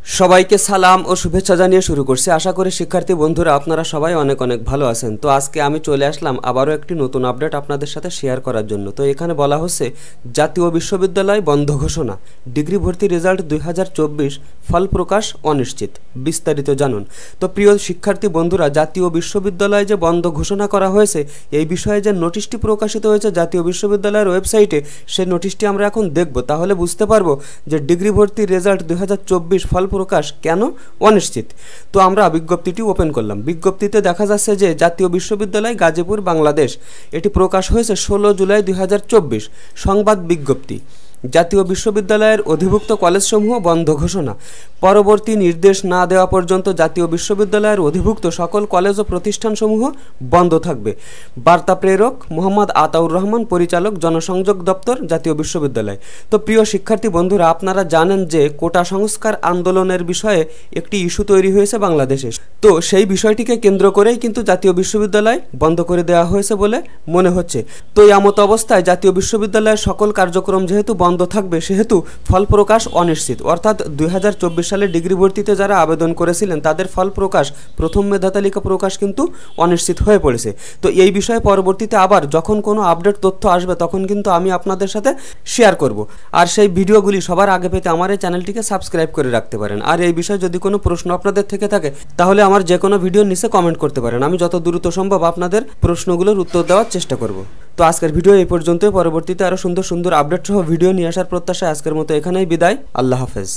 সবাইকে সালাম ও শুভেচ্ছা জানিয়ে শুরু করছি। আশা করি শিক্ষার্থী বন্ধুরা আপনারা সবাই অনেক অনেক ভালো আছেন। তো আজকে আমি চলে আসলাম আবারও একটি নতুন আপডেট আপনাদের সাথে শেয়ার করার জন্য। তো এখানে বলা হচ্ছে জাতীয় বিশ্ববিদ্যালয় বন্ধ ঘোষণা, ডিগ্রি ভর্তি রেজাল্ট 2024 ফল প্রকাশ অনিশ্চিত, বিস্তারিত জানুন। তো প্রিয় শিক্ষার্থী বন্ধুরা, জাতীয় বিশ্ববিদ্যালয় যে বন্ধ ঘোষণা করা হয়েছে এই বিষয়ে যে নোটিশটি প্রকাশিত হয়েছে জাতীয় বিশ্ববিদ্যালয়ের ওয়েবসাইটে, সেই নোটিশটি আমরা এখন দেখব। তাহলে বুঝতে পারবো যে ডিগ্রি ভর্তি রেজাল্ট 2024 ফল প্রকাশ কেন অনিশ্চিত। তো আমরা বিজ্ঞপ্তিটি ওপেন করলাম। বিজ্ঞপ্তিতে দেখা যাচ্ছে যে জাতীয় বিশ্ববিদ্যালয় গাজীপুর বাংলাদেশ, এটি প্রকাশ হয়েছে 16 জুলাই 2024। সংবাদ বিজ্ঞপ্তি, জাতীয় বিশ্ববিদ্যালয়ের অধিভুক্ত কলেজসমূহ বন্ধ ঘোষণা। পরবর্তী নির্দেশ না দেওয়া পর্যন্ত জাতীয় বিশ্ববিদ্যালয়ের অধিভুক্ত সকল কলেজ ও প্রতিষ্ঠানসমূহ বন্ধ থাকবে। বার্তা প্রেরক মোহাম্মদ আতাউর রহমান, পরিচালক জনসংযোগ দপ্তর, জাতীয় বিশ্ববিদ্যালয়। তো প্রিয় শিক্ষার্থী বন্ধুরা, আপনারা জানেন যে কোটা সংস্কার আন্দোলনের বিষয়ে একটি ইস্যু তৈরি হয়েছে বাংলাদেশে। তো সেই বিষয়টিকে কেন্দ্র করেই কিন্তু জাতীয় বিশ্ববিদ্যালয় বন্ধ করে দেওয়া হয়েছে বলে মনে হচ্ছে। তো এমত অবস্থায় জাতীয় বিশ্ববিদ্যালয়ের সকল কার্যক্রম যেহেতু বন্ধ থাকবে, সেহেতু ফল প্রকাশ অনিশ্চিত। অর্থাৎ 2024 সালে ডিগ্রি ভর্তিতে যারা আবেদন করেছিলেন তাদের ফল প্রকাশ, প্রথম মেধা তালিকা প্রকাশ কিন্তু অনিশ্চিত হয়ে পড়েছে। তো এই বিষয়ে পরবর্তীতে আবার যখন কোনো আপডেট তথ্য আসবে তখন কিন্তু আমি আপনাদের সাথে শেয়ার করব। আর সেই ভিডিওগুলি সবার আগে পেতে আমার এই চ্যানেলটিকে সাবস্ক্রাইব করে রাখতে পারেন। আর এই বিষয়ে যদি কোনো প্রশ্ন আপনাদের থেকে থাকে তাহলে আমার যে কোনো ভিডিওর নিচে কমেন্ট করতে পারেন। আমি যত দ্রুত সম্ভব আপনাদের প্রশ্নগুলোর উত্তর দেওয়ার চেষ্টা করব। তো আজকের ভিডিও এই পর্যন্তই। পরবর্তীতে আরও সুন্দর সুন্দর আপডেট সহ ভিডিও নিয়ে আসার প্রত্যাশায় আজকের মতো এখানেই বিদায়। আল্লাহ হাফেজ।